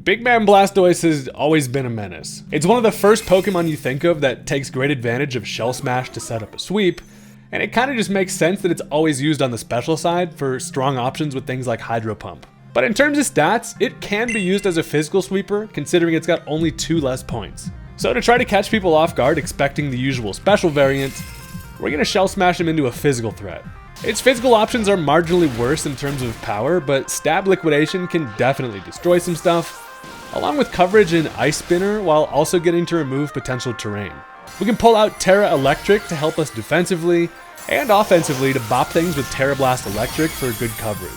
Big Man Blastoise has always been a menace. It's one of the first Pokemon you think of that takes great advantage of Shell Smash to set up a sweep, and it kind of just makes sense that it's always used on the special side for strong options with things like Hydro Pump. But in terms of stats, it can be used as a physical sweeper, considering it's got only 2 less points. So to try to catch people off guard expecting the usual special variant, we're going to Shell Smash him into a physical threat. Its physical options are marginally worse in terms of power, but Stab Liquidation can definitely destroy some stuff, along with coverage and Ice Spinner, while also getting to remove potential terrain. We can pull out Terra Electric to help us defensively, and offensively to bop things with Terra Blast Electric for good coverage.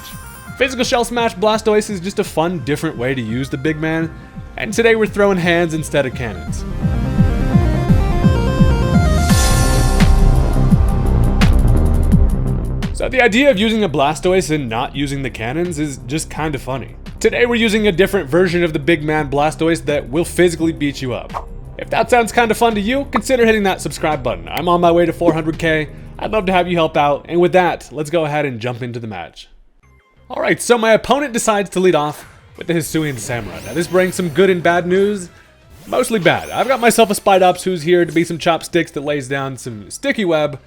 Physical Shell Smash Blastoise is just a fun, different way to use the big man, and today we're throwing hands instead of cannons. So the idea of using a Blastoise and not using the cannons is just kind of funny. Today we're using a different version of the big man Blastoise that will physically beat you up. If that sounds kind of fun to you, consider hitting that subscribe button. I'm on my way to 400k. I'd love to have you help out, and with that, let's go ahead and jump into the match. Alright, so my opponent decides to lead off with the Hisuian Samurai. Now this brings some good and bad news. Mostly bad. I've got myself a Spidops who's here to be some chopsticks that lays down some sticky web.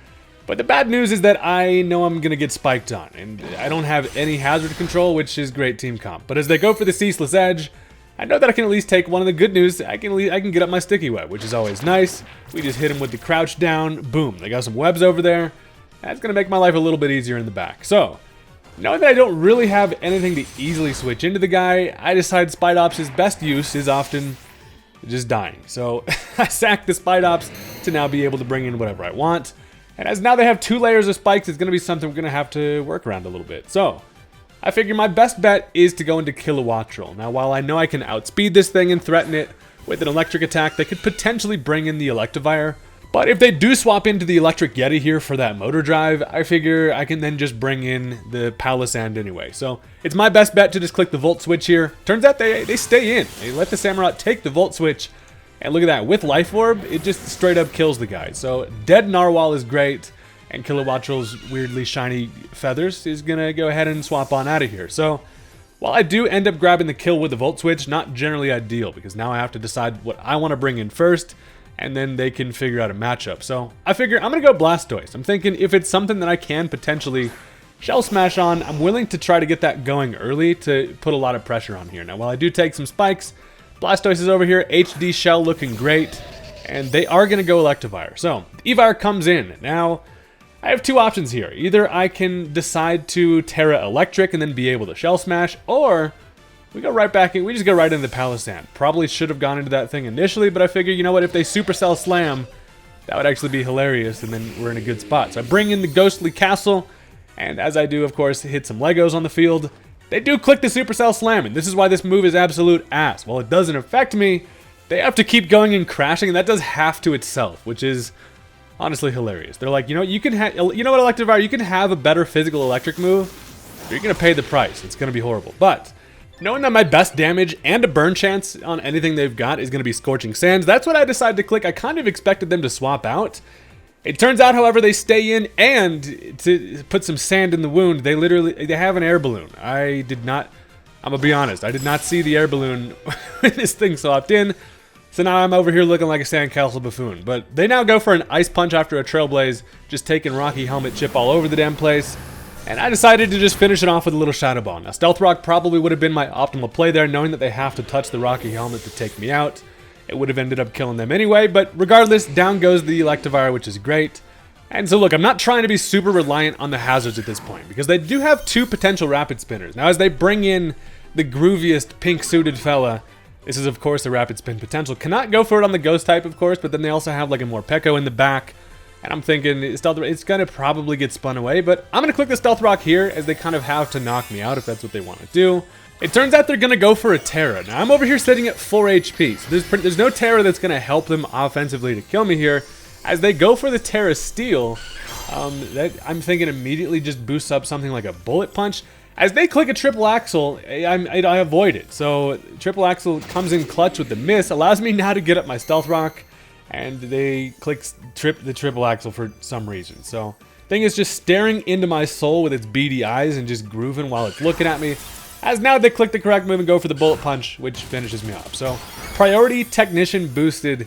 But the bad news is that I know I'm gonna get spiked on, and I don't have any hazard control, which is great team comp. But as they go for the Ceaseless Edge, I know that I can at least take one of the good news. I can get up my sticky web, which is always nice. We just hit him with the crouch down, boom. They got some webs over there. That's gonna make my life a little bit easier in the back. So, knowing that I don't really have anything to easily switch into the guy, I decide Spidops' best use is often just dying. So I sack the Spidops to now be able to bring in whatever I want. And as now they have 2 layers of spikes, it's going to be something we're going to have to work around a little bit. So, I figure my best bet is to go into Kilowattrel. Now, while I know I can outspeed this thing and threaten it with an electric attack that could potentially bring in the Electivire, but if they do swap into the Electric Yeti here for that motor drive, I figure I can then just bring in the Palossand anyway. So, it's my best bet to just click the Volt Switch here. Turns out they stay in. They let the Samurott take the Volt Switch. And look at that, with Life Orb, it just straight up kills the guy. So Dead Narwhal is great, and Kilowattrel's weirdly shiny feathers is gonna go ahead and swap on out of here. So while I do end up grabbing the kill with the Volt Switch, not generally ideal, because now I have to decide what I want to bring in first, and then they can figure out a matchup. So I figure I'm gonna go Blastoise. I'm thinking if it's something that I can potentially Shell Smash on, I'm willing to try to get that going early to put a lot of pressure on here. Now while I do take some spikes, Blastoise is over here, HD Shell looking great, and they are going to go Electivire. So, Evire comes in. Now, I have 2 options here. Either I can decide to Terra Electric and then be able to Shell Smash, or we go right back in, we just go right into the Palossand. Probably should have gone into that thing initially, but I figure, you know what, if they Supercell Slam, that would actually be hilarious, and then we're in a good spot. So I bring in the Ghostly Castle, and as I do, of course, hit some Legos on the field. They do click the Supercell Slam, and this is why this move is absolute ass. While it doesn't affect me, they have to keep going and crashing, and that does half to itself, which is honestly hilarious. They're like, you know, you what, Electivire, you can have a better physical electric move, but you're gonna pay the price. It's gonna be horrible. But knowing that my best damage and a burn chance on anything they've got is gonna be Scorching Sands, that's what I decided to click. I kind of expected them to swap out. It turns out, however, they stay in, and to put some sand in the wound, they have an air balloon. I'm gonna be honest, I did not see the air balloon when this thing swapped in, so now I'm over here looking like a Sandcastle buffoon. But they now go for an Ice Punch after a Trailblaze, just taking Rocky Helmet chip all over the damn place, and I decided to just finish it off with a little Shadow Ball. Now, Stealth Rock probably would have been my optimal play there, knowing that they have to touch the Rocky Helmet to take me out. It would have ended up killing them anyway, but regardless, down goes the Electivire, which is great. And so look, I'm not trying to be super reliant on the hazards at this point, because they do have 2 potential Rapid Spinners. Now as they bring in the grooviest pink-suited fella, this is of course a Rapid Spin potential. Cannot go for it on the Ghost type, of course, but then they also have like a Morpeko in the back. And I'm thinking it's gonna probably get spun away, but I'm gonna click the Stealth Rock here, as they kind of have to knock me out if that's what they want to do. It turns out they're going to go for a Terra. Now, I'm over here sitting at 4 HP, so there's no Terra that's going to help them offensively to kill me here. As they go for the Terra Steel, I'm thinking immediately just boosts up something like a Bullet Punch. As they click a Triple Axle, I avoid it. So, Triple Axle comes in clutch with the miss, allows me now to get up my Stealth Rock, and they click the Triple Axle for some reason. So, thing is just staring into my soul with its beady eyes and just grooving while it's looking at me. as now they click the correct move and go for the Bullet Punch, which finishes me off. So, priority Technician boosted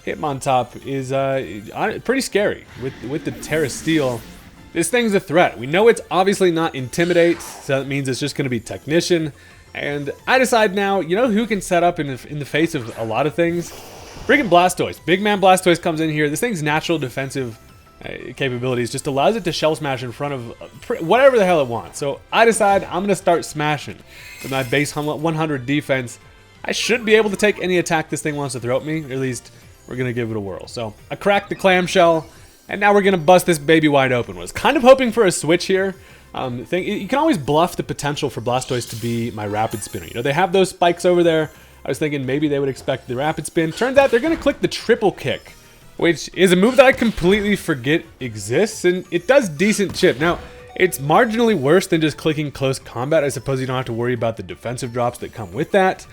Hitmontop is pretty scary with the Terra Steel. This thing's a threat. We know it's obviously not Intimidate, so that means it's just going to be Technician. And I decide now, you know who can set up in the face of a lot of things? Freaking Blastoise. Big man Blastoise comes in here. This thing's natural defensive capabilities just allows it to Shell Smash in front of whatever the hell it wants. So I decide I'm going to start smashing with my base 100 defense. I should be able to take any attack this thing wants to throw at me, or at least we're going to give it a whirl. So I cracked the clamshell, and now we're going to bust this baby wide open. Was kind of hoping for a switch here. You can always bluff the potential for Blastoise to be my Rapid Spinner. You know, they have those spikes over there. I was thinking maybe they would expect the Rapid Spin. Turns out they're going to click the Triple Kick, which is a move that I completely forget exists, and it does decent chip. Now, it's marginally worse than just clicking Close Combat. I suppose you don't have to worry about the defensive drops that come with that.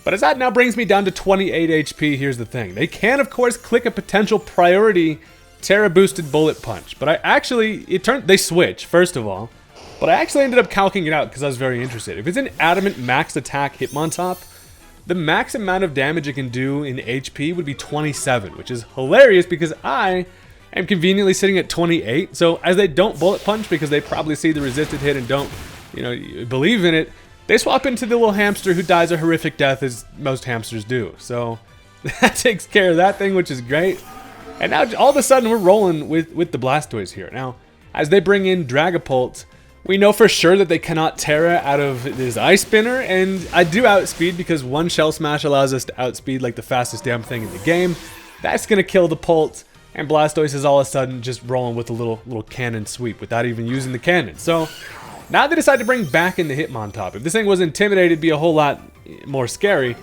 But as that now brings me down to 28 HP, here's the thing. They can, of course, click a potential priority Terra boosted Bullet Punch, but I actually, they switch, first of all. But I actually ended up calcing it out because I was very interested. If it's an Adamant max attack Hitmontop, the max amount of damage it can do in HP would be 27, which is hilarious because I am conveniently sitting at 28. So as they don't Bullet Punch because they probably see the resisted hit and don't, you know, believe in it, they swap into the little hamster who dies a horrific death as most hamsters do. So that takes care of that thing, which is great. And now all of a sudden we're rolling with the Blastoise here. Now, as they bring in Dragapult, we know for sure that they cannot Terra out of this Ice Spinner, and I do outspeed because one Shell Smash allows us to outspeed like the fastest damn thing in the game. That's gonna kill the Pult, and Blastoise is all of a sudden just rolling with a little cannon sweep without even using the cannon. So now they decide to bring back in the Hitmontop. If this thing was Intimidated, it'd be a whole lot more scary.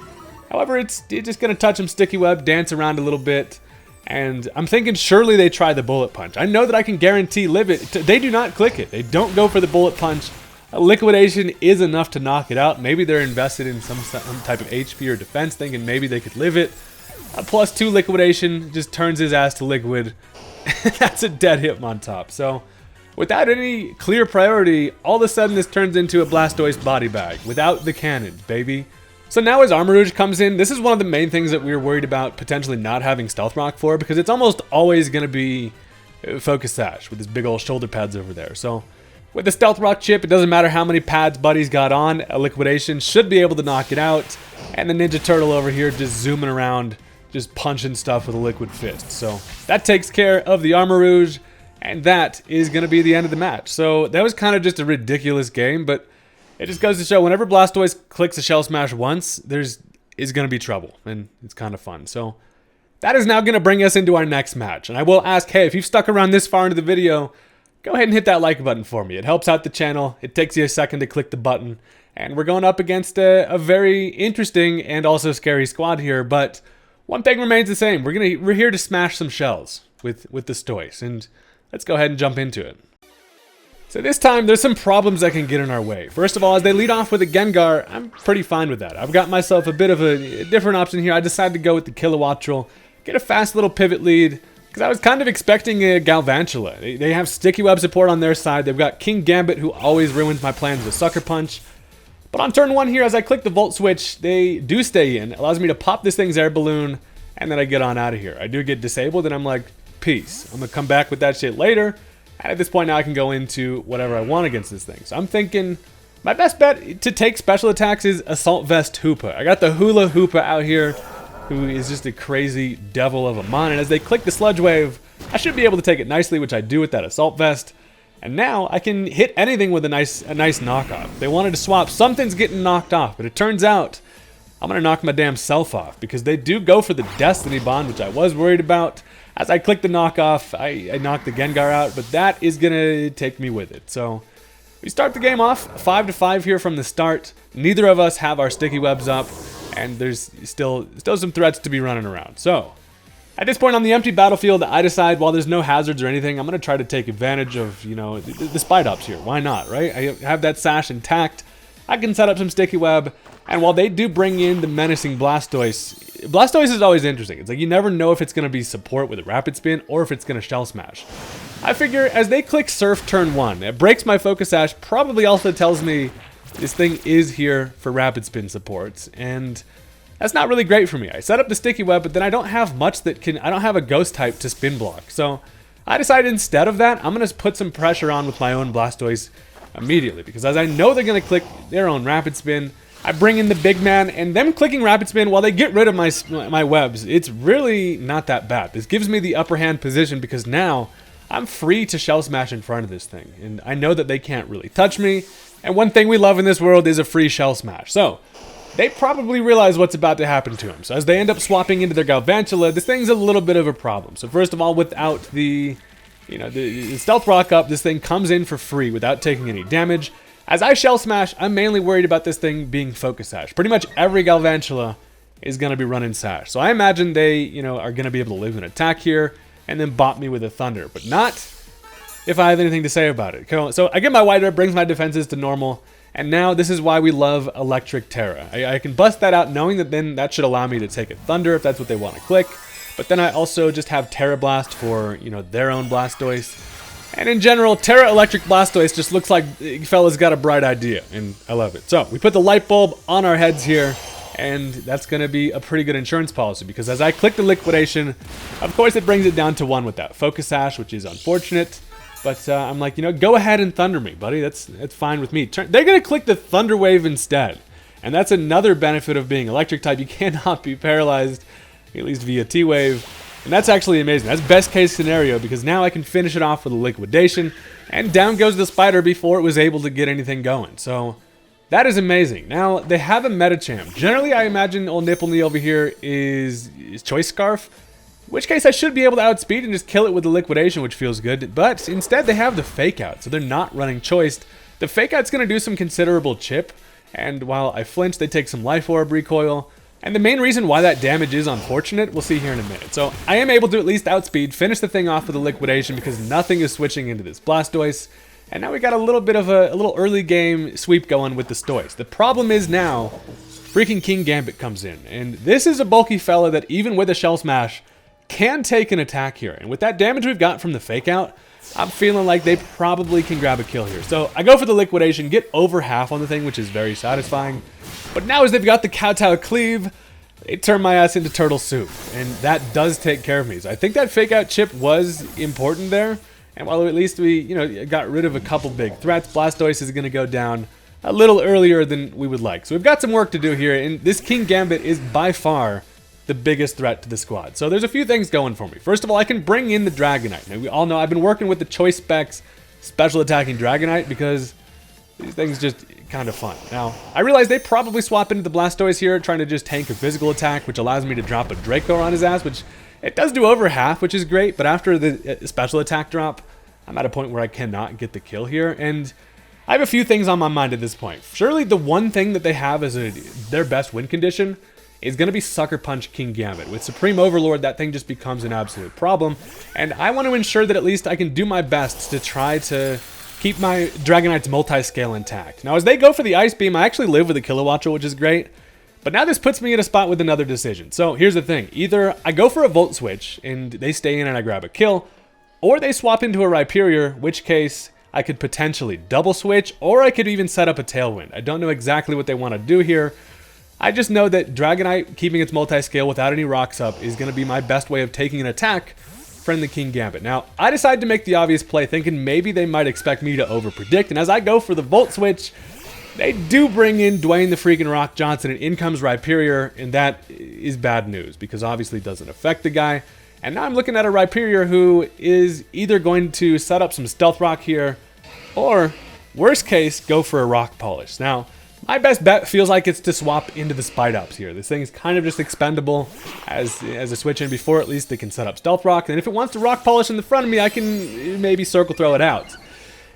However, it's just gonna touch him Sticky Web, dance around a little bit. And I'm thinking surely they try the Bullet Punch. I know that I can guarantee live it. They do not click it. They don't go for the Bullet Punch. A Liquidation is enough to knock it out. Maybe they're invested in some type of HP or defense, thinking maybe they could live it. A +2 Liquidation just turns his ass to liquid. That's a dead Hitmontop. So without any clear priority, all of a sudden this turns into a Blastoise body bag without the cannons, baby. So now as Armarouge comes in, this is one of the main things that we were worried about potentially not having Stealth Rock for, because it's almost always going to be Focus Sash with his big old shoulder pads over there. So with the Stealth Rock chip, it doesn't matter how many pads Buddy's got on, a Liquidation should be able to knock it out. And the Ninja Turtle over here just zooming around, just punching stuff with a Liquid Fist. So that takes care of the Armarouge, and that is going to be the end of the match. So that was kind of just a ridiculous game, but it just goes to show whenever Blastoise clicks a Shell Smash once, is going to be trouble, and it's kind of fun. So that is now going to bring us into our next match. And I will ask, hey, if you've stuck around this far into the video, go ahead and hit that like button for me. It helps out the channel. It takes you a second to click the button. And we're going up against a very interesting and also scary squad here. But one thing remains the same. We're here to smash some shells with the Stoise. And let's go ahead and jump into it. So this time, there's some problems that can get in our way. First of all, as they lead off with a Gengar, I'm pretty fine with that. I've got myself a bit of a different option here. I decided to go with the Kilowattrel, get a fast little pivot lead, because I was kind of expecting a Galvantula. They have Sticky Web support on their side. They've got King Gambit, who always ruins my plans with Sucker Punch. But on turn 1 here, as I click the Volt Switch, they do stay in. It allows me to pop this thing's air balloon, and then I get on out of here. I do get disabled, and I'm like, peace. I'm going to come back with that shit later. And at this point now I can go into whatever I want against this thing. So I'm thinking my best bet to take special attacks is Assault Vest Hoopa. I got the Hula Hoopa out here, who is just a crazy devil of a mon. And as they click the Sludge Wave, I should be able to take it nicely, which I do with that Assault Vest. And now I can hit anything with a nice knockoff. If they wanted to swap, something's getting knocked off. But it turns out I'm going to knock my damn self off, because they do go for the Destiny Bond, which I was worried about. As I click the knockoff, I knock the Gengar out, but that is going to take me with it. So we start the game off 5-5 here from the start. Neither of us have our Sticky Webs up, and there's still some threats to be running around. So at this point on the empty battlefield, I decide, while there's no hazards or anything, I'm going to try to take advantage of, you know, the Spite Ops here. Why not, right? I have that Sash intact. I can set up some Sticky Web, and while they do bring in the menacing Blastoise is always interesting. It's like you never know if it's going to be support with a Rapid Spin or if it's going to Shell Smash. I figure as they click Surf turn 1, it breaks my Focus Sash, probably also tells me this thing is here for rapid spin supports, and that's not really great for me. I set up the sticky web, but then I don't have much that can, I don't have a ghost type to spin block. So I decided instead of that, I'm going to put some pressure on with my own Blastoise immediately, because as I know they're going to click their own rapid spin, I bring in the big man, and them clicking rapid spin while they get rid of my webs, it's really not that bad. This gives me the upper hand position because now I'm free to shell smash in front of this thing, and I know that they can't really touch me, and one thing we love in this world is a free shell smash. So they probably realize what's about to happen to him. So as they end up swapping into their Galvantula, this thing's a little bit of a problem. So first of all, without the Stealth Rock up, this thing comes in for free without taking any damage. As I shell smash, I'm mainly worried about this thing being focus sash. Pretty much every Galvantula is going to be running sash. So I imagine they, are going to be able to live an attack here and then bop me with a thunder, but not if I have anything to say about it. So I get my White Red, brings my defenses to normal, and now this is why we love Electric Terra. I can bust that out knowing that then that should allow me to take a thunder if that's what they want to click. But then I also just have Terra Blast for, their own Blastoise. And in general, Terra Electric Blastoise just looks like fella's got a bright idea, and I love it. So we put the light bulb on our heads here, and that's going to be a pretty good insurance policy, because as I click the liquidation, of course it brings it down to 1 with that focus sash, which is unfortunate. But I'm like, go ahead and thunder me, buddy. That's fine with me. They're going to click the Thunder Wave instead. And that's another benefit of being electric type. You cannot be paralyzed, at least via T-Wave. And that's actually amazing. That's best case scenario, because now I can finish it off with a liquidation, and down goes the spider before it was able to get anything going. So that is amazing. Now, they have a Medicham. Generally, I imagine old Nippleny over here is Choice Scarf, in which case I should be able to outspeed and just kill it with the liquidation, which feels good. But instead, they have the Fake Out, so they're not running Choiced. The Fake Out's going to do some considerable chip, and while I flinch, they take some Life Orb recoil. And the main reason why that damage is unfortunate, we'll see here in a minute. So I am able to at least outspeed, finish the thing off with a liquidation because nothing is switching into this Blastoise. And now we got a little bit of a little early game sweep going with the stoise. The problem is now, freaking King Gambit comes in. And this is a bulky fella that even with a Shell Smash can take an attack here. And with that damage we've got from the Fake Out, I'm feeling like they probably can grab a kill here. So I go for the liquidation, get over half on the thing, which is very satisfying. But now as they've got the Kowtow Cleave, they turn my ass into turtle soup. And that does take care of me. So I think that Fake Out chip was important there. And while at least we, got rid of a couple big threats, Blastoise is going to go down a little earlier than we would like. So we've got some work to do here. And this King Gambit is by far the biggest threat to the squad. So there's a few things going for me. First of all, I can bring in the Dragonite. Now, we all know I've been working with the Choice Specs special attacking Dragonite because these things just kind of fun. Now, I realize they probably swap into the Blastoise here, trying to just tank a physical attack, which allows me to drop a Draco on his ass, which it does do over half, which is great. But after the special attack drop, I'm at a point where I cannot get the kill here. And I have a few things on my mind at this point. Surely the one thing that they have as their best win condition is going to be Sucker Punch King Gambit. With Supreme Overlord, that thing just becomes an absolute problem. And I want to ensure that at least I can do my best to try to keep my Dragonite's multi-scale intact. Now, as they go for the Ice Beam, I actually live with a Kilowattrel, which is great. But now this puts me in a spot with another decision. So here's the thing. Either I go for a Volt Switch, and they stay in and I grab a kill, or they swap into a Rhyperior, which case I could potentially double switch, or I could even set up a Tailwind. I don't know exactly what they want to do here. I just know that Dragonite keeping its multi-scale without any rocks up is going to be my best way of taking an attack from the King Gambit. Now, I decided to make the obvious play, thinking maybe they might expect me to over-predict, and as I go for the Volt Switch, they do bring in Dwayne the freaking Rock Johnson, and in comes Rhyperior, and that is bad news, because obviously it doesn't affect the guy. And now I'm looking at a Rhyperior who is either going to set up some Stealth Rock here, or, worst case, go for a Rock Polish. Now, my best bet feels like it's to swap into the Spidops here. This thing is kind of just expendable as a switch in before at least they can set up Stealth Rock. And if it wants to Rock Polish in the front of me, I can maybe Circle Throw it out.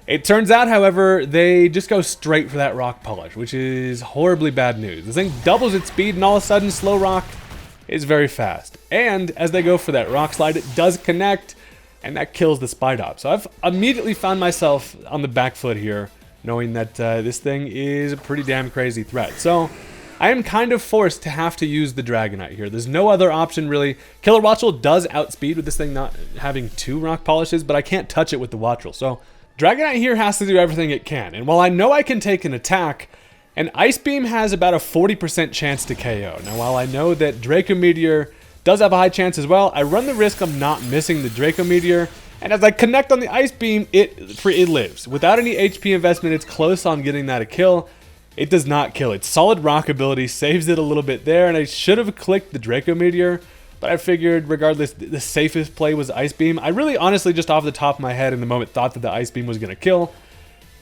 It turns out, however, they just go straight for that Rock Polish, which is horribly bad news. This thing doubles its speed and all of a sudden Slow Rock is very fast. And as they go for that Rock Slide, it does connect and that kills the Spidops. So I've immediately found myself on the back foot here, knowing that this thing is a pretty damn crazy threat. So I am kind of forced to have to use the Dragonite here. There's no other option really. Killer Wattrel does outspeed with this thing not having 2 Rock Polishes, but I can't touch it with the Wattrel. So Dragonite here has to do everything it can. And while I know I can take an attack, And Ice Beam has about a 40% chance to KO. Now, while I know that Draco Meteor does have a high chance as well, I run the risk of not missing the Draco Meteor. And as I connect on the Ice Beam, it lives. Without any HP investment, it's close on getting that a kill. It does not kill. Its solid rock ability saves it a little bit there, and I should have clicked the Draco Meteor, but I figured regardless, the safest play was Ice Beam. I really honestly just off the top of my head in the moment thought that the Ice Beam was going to kill,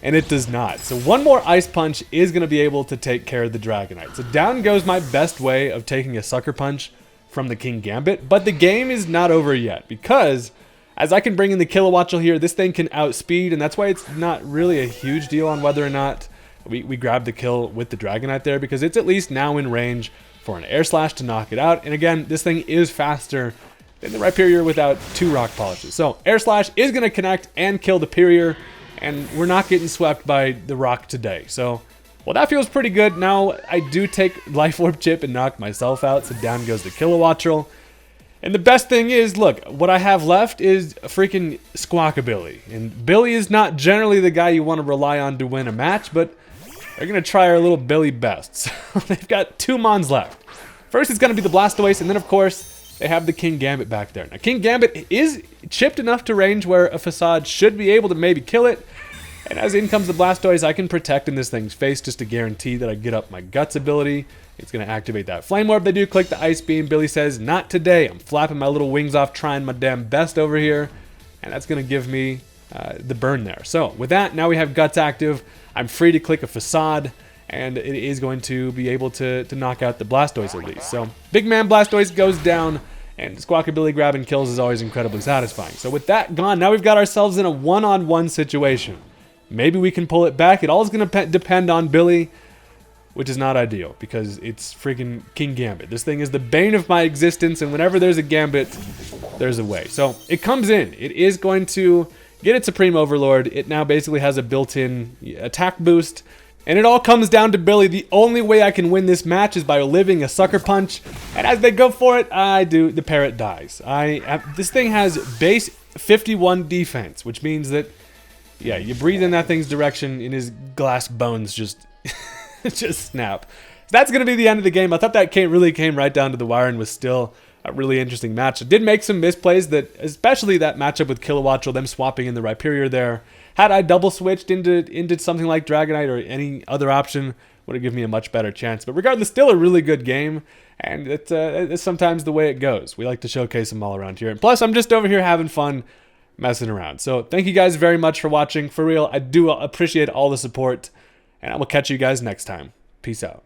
and it does not. So one more Ice Punch is going to be able to take care of the Dragonite. So down goes my best way of taking a Sucker Punch from the King Gambit, but the game is not over yet, because as I can bring in the Kilowattrel here, this thing can outspeed, and that's why it's not really a huge deal on whether or not we grab the kill with the Dragonite there, because it's at least now in range for an Air Slash to knock it out. And again, this thing is faster than the Rhyperior without 2 rock polishes. So Air Slash is going to connect and kill the Rhyperior, and we're not getting swept by the rock today. So, well, that feels pretty good. Now I do take Life Orb Chip and knock myself out, so down goes the Kilowattrel. And the best thing is, look, what I have left is a freaking Squawkabilly. And Billy is not generally the guy you want to rely on to win a match, but they're going to try our little Billy best. So they've got 2 Mons left. First it's going to be the Blastoise, and then of course they have the King Gambit back there. Now King Gambit is chipped enough to range where a Facade should be able to maybe kill it. And as in comes the Blastoise, I can protect in this thing's face just to guarantee that I get up my Guts ability. It's going to activate that Flame Orb. They do click the Ice Beam. Billy says, not today. I'm flapping my little wings off, trying my damn best over here. And that's going to give me the burn there. So with that, now we have Guts active. I'm free to click a Facade, and it is going to be able to knock out the Blastoise at least. So Big Man Blastoise goes down, and Squawkabilly grabbing kills is always incredibly satisfying. So with that gone, now we've got ourselves in a one-on-one situation. Maybe we can pull it back. It all is going to depend on Billy, which is not ideal because it's freaking King Gambit. This thing is the bane of my existence, and whenever there's a Gambit, there's a way. So it comes in. It is going to get its Supreme Overlord. It now basically has a built-in attack boost, and it all comes down to Billy. The only way I can win this match is by living a Sucker Punch, and as they go for it, I do. The parrot dies. This thing has base 51 defense, which means that, yeah, you breathe in that thing's direction, and his glass bones just just snap. That's going to be the end of the game. I thought that really came right down to the wire and was still a really interesting match. It did make some misplays, that especially that matchup with Kilowattrel, them swapping in the Rhyperior there. Had I double switched into something like Dragonite or any other option, would have given me a much better chance. But regardless, still a really good game, and it's sometimes the way it goes. We like to showcase them all around here. And plus, I'm just over here having fun messing around. So thank you guys very much for watching. For real, I do appreciate all the support, and I will catch you guys next time. Peace out.